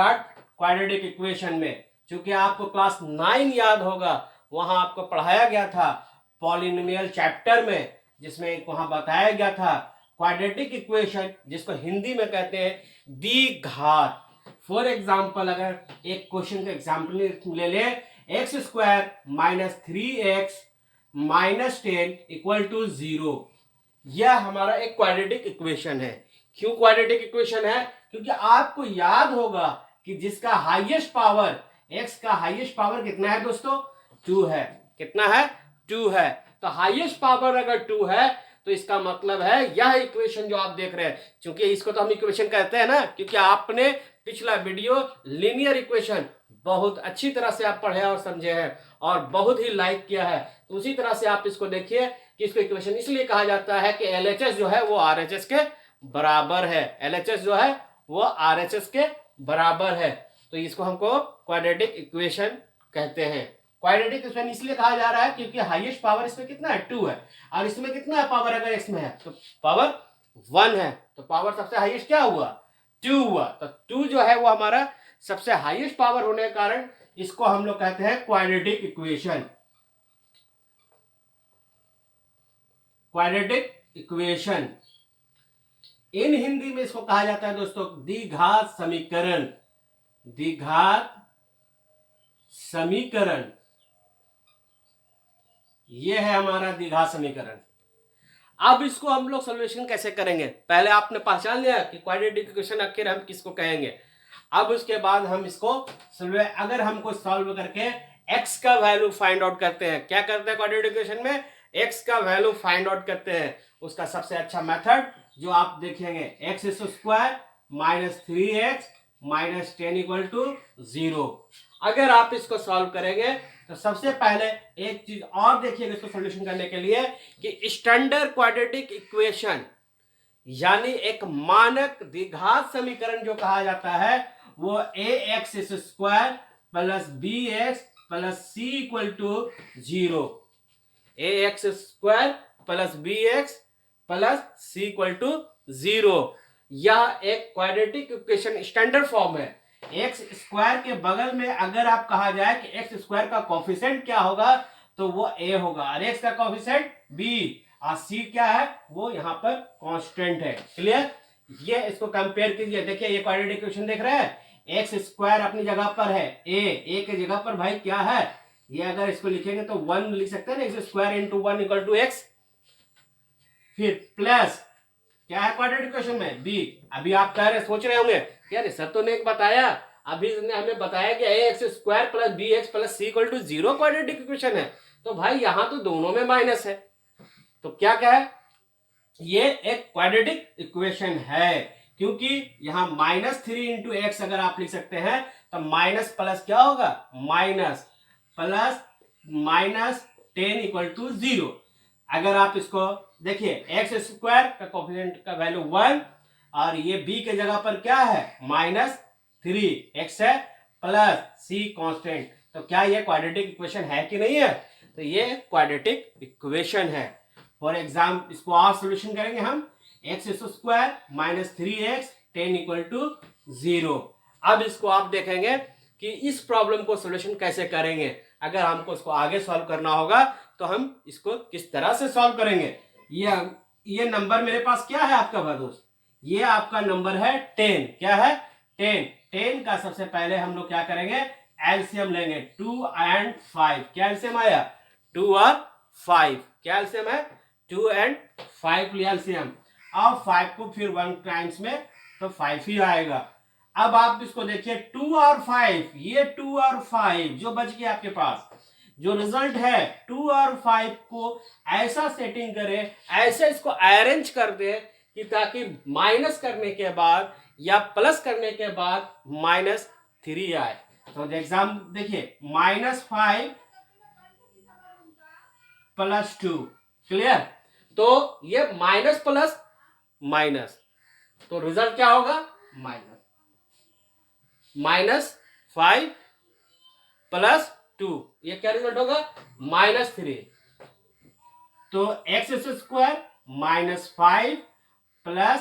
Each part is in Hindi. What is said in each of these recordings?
क्वाड्रेटिक इक्वेशन में, चूंकि आपको क्लास 9 याद होगा, वहां आपको पढ़ाया गया था पॉलिनोमियल चैप्टर में, जिसमें वहां बताया गया था क्वाड्रेटिक इक्वेशन, जिसको हिंदी में कहते हैं द्विघात। फॉर एग्जाम्पल, अगर एक क्वेश्चन का एग्जाम्पल ले ले, x square minus 3x minus 10 equal to 0, यह हमारा एक क्वाड्रेटिक इक्वेशन है। क्यों क्वाड्रेटिक इक्वेशन है? क्योंकि आपको याद होगा कि जिसका हाईएस्ट पावर, x का हाईएस्ट पावर कितना है दोस्तों? 2 है। कितना है? 2 है। तो हाईएस्ट पावर अगर 2 है तो इसका मतलब है यह इक्वेशन जो आप देख रहे हैं, क्योंकि इसको तो हम इक्वेशन कहते हैं ना, क्योंकि आपने पिछला वीडियो लीनियर इक्वेशन बहुत अच्छी तरह से आप पढ़े और समझे हैं और बहुत ही लाइक किया है। तो उसी तरह से आप इसको देखिए कि इसको इक्वेशन इसलिए कहा जाता है कि एलएचएस जो है वो आरएचएस के बराबर है। एलएचएस जो है वो आरएचएस के बराबर है, तो इसको हमको क्वाड्रेटिक इक्वेशन कहते हैं। क्वाड्रेटिक इक्वेशन इसलिए कहा जा रहा है क्योंकि हाईएस्ट पावर इसमें कितना है? 2 है। और इसमें कितना है पावर? अगर एक्स में है तो पावर 1 है, तो पावर सबसे हाईएस्ट क्या हुआ? 2 हुआ। तो 2 जो है वो हमारा सबसे हाईएस्ट पावर होने के कारण इसको हम लोग कहते हैं quadratic equation. Quadratic equation in Hindi में इसको कहा जाता है दोस्तों द्विघात समीकरण। द्विघात समीकरण, यह है हमारा द्विघात समीकरण। अब इसको हम लोग सॉल्यूशन कैसे करेंगे? पहले आपने पहचान लिया कि क्वाड्रेटिक इक्वेशन आखिर हम किसको कहेंगे। अब उसके बाद हम इसको अगर हमको सॉल्व करके x का वैल्यू फाइंड आउट करते हैं, क्या करते हैं क्वाड्रेटिक इक्वेशन में? x का वैल्यू फाइंड आउट करते हैं। उसका सबसे अच्छा मेथड जो आप देखेंगे, x square minus 3x minus 10 equal to 0। अगर आप इसको सॉल्व करेंगे तो सबसे पहले एक चीज और देखिएगा इसको सॉल्यूशन करने के लिए कि स्टैंडर्ड क्वाड्रेटिक इक्वेशन यानी एक मानक द्विघात समीकरण जो कहा जाता है वो A X square plus B X plus C equal to 0। A X square plus B X plus C equal to 0, यह एक क्वाड्रेटिक इक्वेशन स्टैंडर्ड फॉर्म है। एक्स स्क्वायर के बगल में अगर आप कहा जाए कि एक्स स्क्वायर का कोफिशिएंट क्या होगा तो वो ए होगा, और एक्स का कोफिशिएंट बी, और सी क्या है? वो यहाँ पर कांस्टेंट है। क्लियर? ये इसको कंपेयर कीजिए, देखिए ये क्वाड्रेटिक इक्वेशन देख रहे हैं, एक्स स्क्वायर अपनी जगह पर है, ए की जगह पर भाई क्या है? ये अगर इसको लिखेंगे तो 1 लिख सकते हैं ना, x square into 1 equal to x, फिर प्लस क्या है क्वाड्रेटिक इक्वेशन में? बी। अभी आप कह रहे सोच रहे होंगे यार सर तो ने एक बताया, अभी ने हमें बताया कि A X square plus B X plus C equal to 0 quadratic equation है, तो भाई यहां तो दोनों में माइनस है, तो क्या है? ये एक क्वाड्रेटिक इक्वेशन है, क्योंकि यहां माइनस 3 इंटू एक्स अगर आप लिख सकते हैं तो माइनस प्लस क्या होगा? Minus plus minus 10 equal to 0। अगर आप इसको देखिए, एक्स स्क्वायर का कोफिशिएंट का वैल्यू 1 और ये बी के जगह पर क्या है? माइनस 3, एक्स है प्लस सी कांस्टेंट, तो क्या ये क्वाड्रेटिक इक्वेशन है कि नहीं है? तो ये क्वाड्रेटिक इक्वेशन है। फॉर एग्जाम्पल इसको और सोल्यूशन करेंगे हम, x square minus 3x 10 equal to 0। अब इसको आप देखेंगे कि इस प्रॉब्लम को सोल्यूशन कैसे करेंगे। अगर हमको इसको आगे सॉल्व करना होगा तो हम इसको किस तरह से सॉल्व करेंगे। ये नंबर मेरे पास क्या है आपका दोस्त? ये आपका नंबर है 10। क्या है? 10 का सबसे पहले हम लोग क्या करेंगे? एलसीएम लेंगे, 2 और 5। क्या एलसीएम आया? 2 और 5। क्या एलसीएम है? 2 और 5 लिया एलसीएम। अब 5 को फिर 1 टाइम्स में तो 5 ही आएगा। अब आप इसको देखिए 2 और 5, ये 2 और 5 जो बच गया आपके पास, जो रिजल्ट है 2 और 5 को ऐसा सेटिंग करें, ऐसे इसको अरेंज कर दे कि ताकि माइनस करने के बाद या प्लस करने के बाद -3 आए। तो एग्जाम देखिए, -5 प्लस 2। क्लियर? तो ये माइनस प्लस माइनस, तो रिजल्ट क्या होगा? -5 प्लस 2, ये क्या रिजल्ट होगा? -3। तो x square -5 plus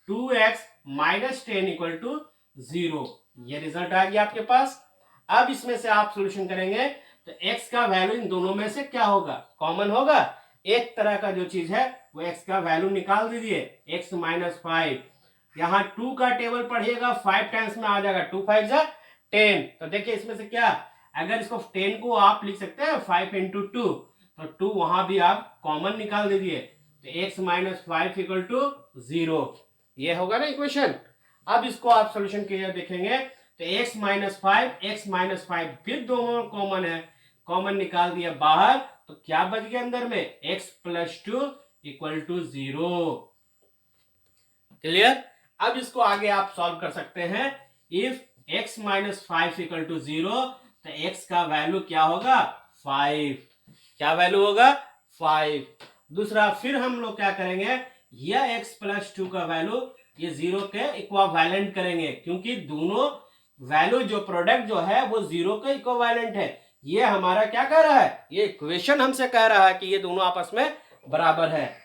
2x -10 equal to 0। ये रिजल्ट आ गया आपके पास। अब इसमें से आप सोल्यूशन करेंगे तो x का वैल्यू इन दोनों में से क्या होगा, कॉमन होगा। एक तरह का जो चीज है वो x का वैल्यू निकाल दीजिए, x माइनस 5। यहाँ 2 का टेबल पढ़िएगा, 5 टाइम्स में आ जाएगा, 2 5 जा 10। तो देखिए इसमें से क्या, अगर इसको 10 को आप लिख सकते हैं 5 इंटू 2, तो 2 वहां भी आप कॉमन निकाल दीजिए, तो x माइनस 5 इक्वल टू 0। ये होगा ना इक्वेशन। अब इसको आप सोल्यूशन के देखेंगे तो x माइनस 5 फिर दोनों कॉमन है, कॉमन निकाल दिया बाहर, तो क्या बच गया अंदर में, x plus 2 equal to 0। Clear. अब इसको आगे आप सॉल्व कर सकते हैं। If x minus 5 equal to 0, तो x का वैल्यू क्या होगा, 5। क्या वैल्यू होगा, 5। दूसरा फिर हम लोग क्या करेंगे, यह x प्लस 2 का वैल्यू ये 0 के इक्विवेलेंट करेंगे, क्योंकि दोनों वैल्यू जो प्रोडक्ट जो है वो 0 के इक्विवेलेंट है। ये हमारा क्या कह रहा है, ये इक्वेशन हमसे कह रहा है कि ये दोनों आपस में बराबर है।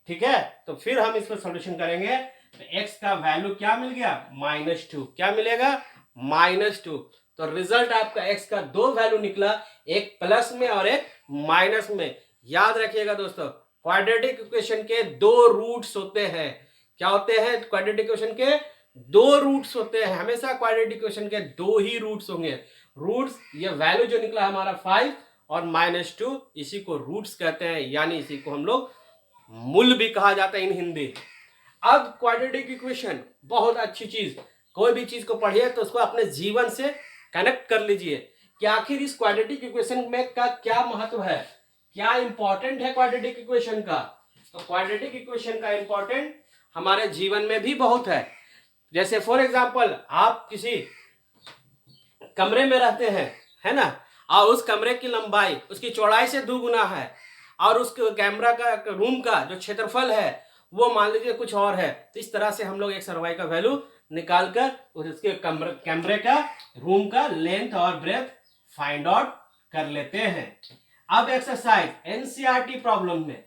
ठीक है, तो फिर हम इसको सॉल्यूशन करेंगे तो x का वैल्यू क्या मिल गया, -2। क्या मिलेगा, -2। तो रिजल्ट आपका x का दो वैल्यू निकला, एक प्लस में और एक माइनस में। याद रखिएगा दोस्तों, क्वाड्रेटिक इक्वेशन के दो रूट्स होते हैं। क्या होते हैं, क्वाड्रेटिक इक्वेशन के दो रूट्स होते हैं। हमेशा क्वाड्रेटिक इक्वेशन के दो ही रूट्स होंगे। रूट्स, ये वैल्यू जो निकला हमारा 5 और -2, इसी को रूट्स कहते हैं, यानी इसी को हम लोग मूल भी कहा जाता है इन हिंदी। अब क्वाड्रेटिक इक्वेशन बहुत अच्छी चीज, कोई भी चीज को पढ़िए तो उसको अपने जीवन से कनेक्ट कर लीजिए कि आखिर इस क्वाड्रेटिक इक्वेशन में का क्या महत्व है, क्या इंपॉर्टेंट है क्वाड्रेटिक इक्वेशन का। तो क्वाड्रेटिक इक्वेशन का इंपॉर्टेंट हमारे जीवन में भी बहुत है। जैसे फॉर एग्जांपल, आप किसी कमरे में रहते हैं, है ना, और उस कमरे की लंबाई उसकी चौड़ाई से 2 गुना है, और उस कैमरा का रूम का जो क्षेत्रफल है वो मान लीजिए कुछ और है। तो इस तरह से हम लोग एक सरवाई का वैल्यू निकालकर उसके कैमरे का रूम का लेंथ और ब्रेथ फाइंड आउट कर लेते हैं। अब एक्सरसाइज एनसीईआरटी प्रॉब्लम में,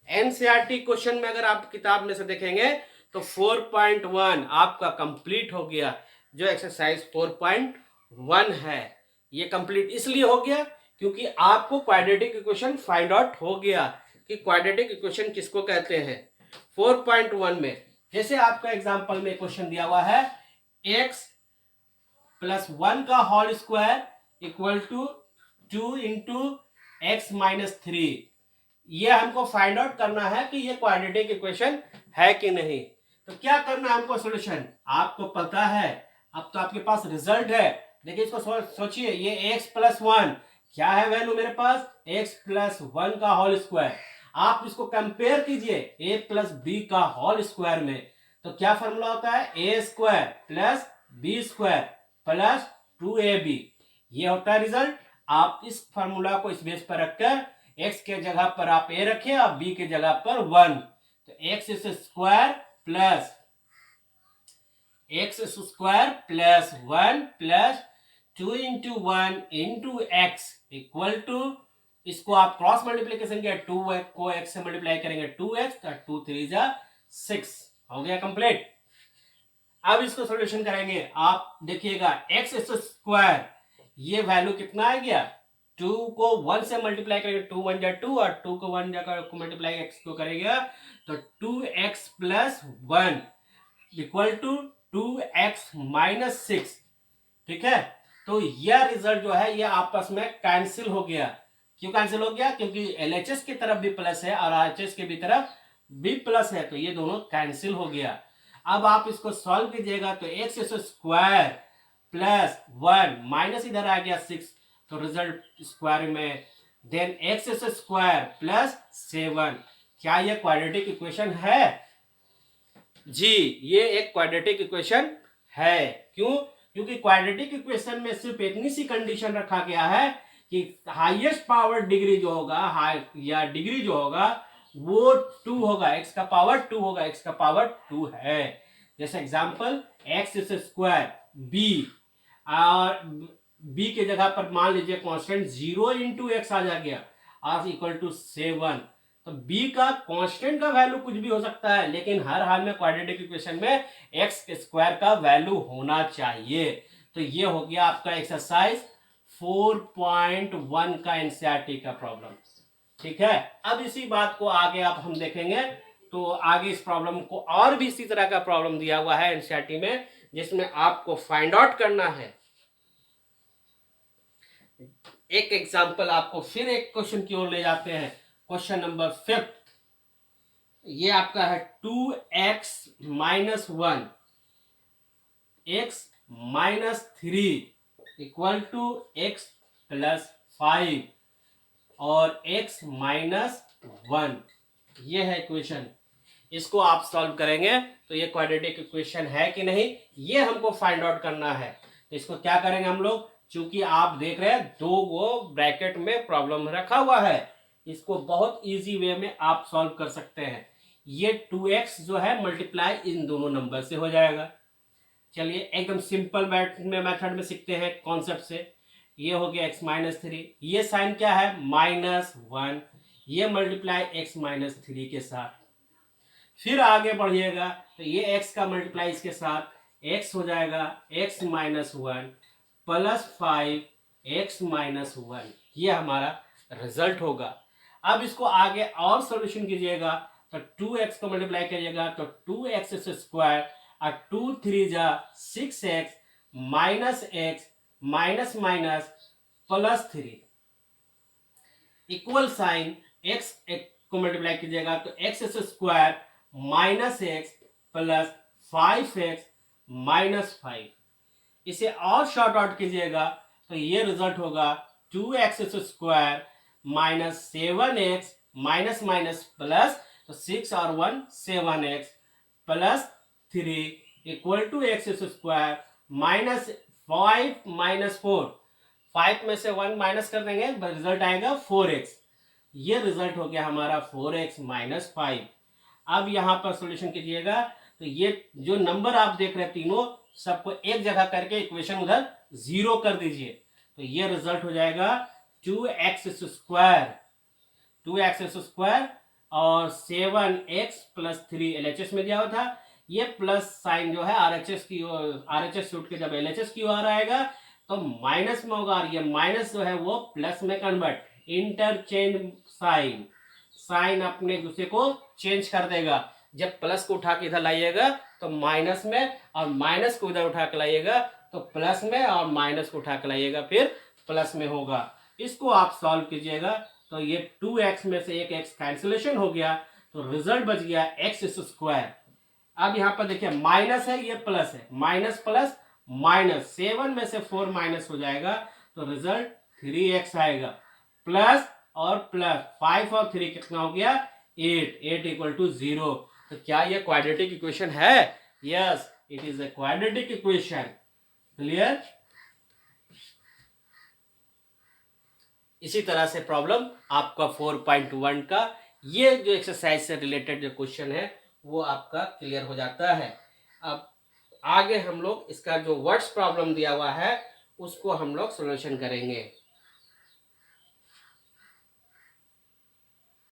एनसीईआरटी क्वेश्चन में अगर आप किताब में से देखेंगे तो 4.1 आपका कंप्लीट हो गया। जो एक्सरसाइज 4.1 है ये कंप्लीट इसलिए हो गया क्योंकि आपको क्वाड्रेटिक इक्वेशन फाइंड आउट हो गया कि क्वाड्रेटिक इक्वेशन किसको कहते हैं। 4.1 में जैसे आपका एग्जांपल में क्वेश्चन दिया हुआ है, x प्लस 1 का whole square equal to 2 into x minus 3। ये हमको फाइंड आउट करना है कि ये क्वाड्रेटिक इक्वेशन है कि नहीं। तो क्या करना है हमको, सोल्यूशन आपको पता है, अब तो आपके पास रिजल्ट है। देखिए इसको सोचिए, ये x प्लस 1 क्या है वैल्यू मेरे पास, x प्लस 1 का होल स्क्वायर। आप इसको कंपेयर कीजिए a प्लस बी का होल स्क्वायर में, तो क्या फॉर्मूला होता है, a square plus b square plus 2ab। ये होता है रिजल्ट। आप इस फॉर्मूला को इस बेस पर रखकर x के जगह पर आप a रखें और b के जगह पर 1, तो x square plus 1 plus 2 into 1 into x equal to, इसको आप क्रॉस मल्टीप्लीकेशन किया, 2 को x से मल्टीप्लाई करेंगे 2x, 2 3 जा 6, हो गया कंप्लीट। अब इसको सॉल्यूशन करेंगे, आप देखिएगा x स्क्वायर ये वैल्यू कितना आ गया, 2 को 1 से मल्टीप्लाई करेंगे 2 1 जा 2 और 2 को 1 जाकर मल्टीप्लाई x को करेंगे तो 2x plus 1 equal to 2x minus 6। ठीक है, तो यह रिजल्ट जो है ये आपस में कैंसिल हो गया। क्यों कैंसिल हो गया, क्योंकि LHS की तरफ भी प्लस है और RHS की भी तरफ भी प्लस है, तो ये दोनों कैंसिल हो गया। अब आप इसको सॉल्व कीजिएगा तो x स्क्वायर प्लस 1 माइनस इधर आ गया 6, तो रिजल्ट स्क्वायर में, देन x स्क्वायर प्लस 7। क्या ये क्वाड्रेटिक इक्वेशन है, जी ये एक क्वाड्रेटिक इक्वेशन है। क्यों, क्योंकि क्वाड्रेटिक इक्वेशन में सिर्फ इतनी सी कंडीशन रखा गया है कि हाईएस्ट पावर डिग्री जो होगा, या डिग्री जो होगा वो 2 होगा, x का पावर 2 होगा, x का पावर 2 है। जैसे एग्जांपल x स्क्वायर b, और b के जगह पर मान लीजिए कांस्टेंट 0 इंटू एक्स आ जा गया और इक्वल टू 7, तो b का कांस्टेंट का वैल्यू कुछ भी हो सकता है, लेकिन हर हाल में क्वाड्रेटिक इक्वेशन में x स्क्वायर का वैल्यू होना चाहिए। तो ये हो गया आपका एक्सरसाइज 4.1 का एनसीईआरटी का प्रॉब्लम। ठीक है, अब इसी बात को आगे आप हम देखेंगे, तो आगे इस प्रॉब्लम को और भी इसी तरह का प्रॉब्लम दिया हुआ है एनसीईआरटी में, जिसमें आपको फाइंड आउट करना है। एक एग्जांपल आपको फिर एक क्वेश्चन की ओर ले जाते हैं, क्वेश्चन नंबर 5। ये आपका है 2x minus 1 x minus 3 equal to x plus 5 और x माइनस 1, ये है इक्वेशन। इसको आप सॉल्व करेंगे तो ये क्वाड्रेटिक इक्वेशन है कि नहीं, ये हमको फाइंड आउट करना है। तो इसको क्या करेंगे हम लोग, चूंकि आप देख रहे हैं 2 ब्रैकेट में प्रॉब्लम रखा हुआ है, इसको बहुत इजी वे में आप सॉल्व कर सकते हैं। ये 2x जो है मल्टीप्लाई इन दोनों नंबर से हो जाएगा। चलिए एकदम सिंपल मेथड में सीखते हैं कॉन्सेप्ट से। ये हो गया x माइनस 3, ये साइन क्या है -1, ये मल्टीप्लाई x माइनस 3 के साथ। फिर आगे बढ़िएगा तो ये x का मल्टीप्लाई इसके साथ x हो जाएगा x minus 1 plus 5 x minus 1, ये हमारा रिजल्ट होगा। अब इसको आगे और सॉल्यूशन कीजिएगा तो 2x को मल्टीप्लाई करिएगा तो 2x स्क्वायर और 2 3 जा 6x minus x minus minus plus 3 equal sign x को मल्टीप्लाई कीजिएगा तो x square minus x plus 5x minus 5। इसे और शॉर्ट आउट कीजिएगा तो ये रिजल्ट होगा 2x square minus 7x minus minus plus, तो 6 और 1 7x plus 3 equal to x square minus 5 minus 4, 5 में से 1 माइनस कर देंगे रिजल्ट आएगा 4x। ये रिजल्ट हो गया हमारा 4x माइनस 5। अब यहाँ पर सॉल्यूशन कीजिएगा तो ये जो नंबर आप देख रहे हैं तीनों सबको एक जगह करके इक्वेशन उधर 0 कर दीजिए, तो ये रिजल्ट हो जाएगा 2x स्क्वायर और 7x प्लस 3 LHS में दिया हुआ था। ये प्लस साइन जो है RHS छूट के जब LHS की ओर आएगा तो माइनस में होगा, और ये माइनस जो है वो प्लस में कन्वर्ट, इंटरचेंज साइन अपने दूसरे को चेंज कर देगा। जब प्लस को उठा के इधर लाइएगा तो माइनस में, और माइनस को इधर उठा के लाइएगा तो प्लस में, और माइनस को उठा के लाइएगा फिर प्लस में होगा। इसको आप सॉल्व कीजिएगा तो ये 2x में से एक x कैंसिलेशन हो गया, तो रिजल्ट बच गया x स्क्वायर। अब यहाँ पर देखिए माइनस है, ये प्लस है, माइनस प्लस माइनस, 7 में से 4 माइनस हो जाएगा तो रिजल्ट 3x आएगा, प्लस और प्लस 5 और 3 कितना हो गया 8 इक्वल टू 0। तो क्या ये क्वाड्रेटिक इक्वेशन है? Yes, it is a quadratic equation. Clear? इसी तरह से प्रॉब्लम आपका 4.1 का ये जो एक्सरसाइज से रिलेटेड जो क्वेश्चन है वो आपका क्लियर हो जाता है। अब आगे हम लोग इसका जो वर्ड्स प्रॉब्लम दिया हुआ है उसको हम लोग सॉल्यूशन करेंगे।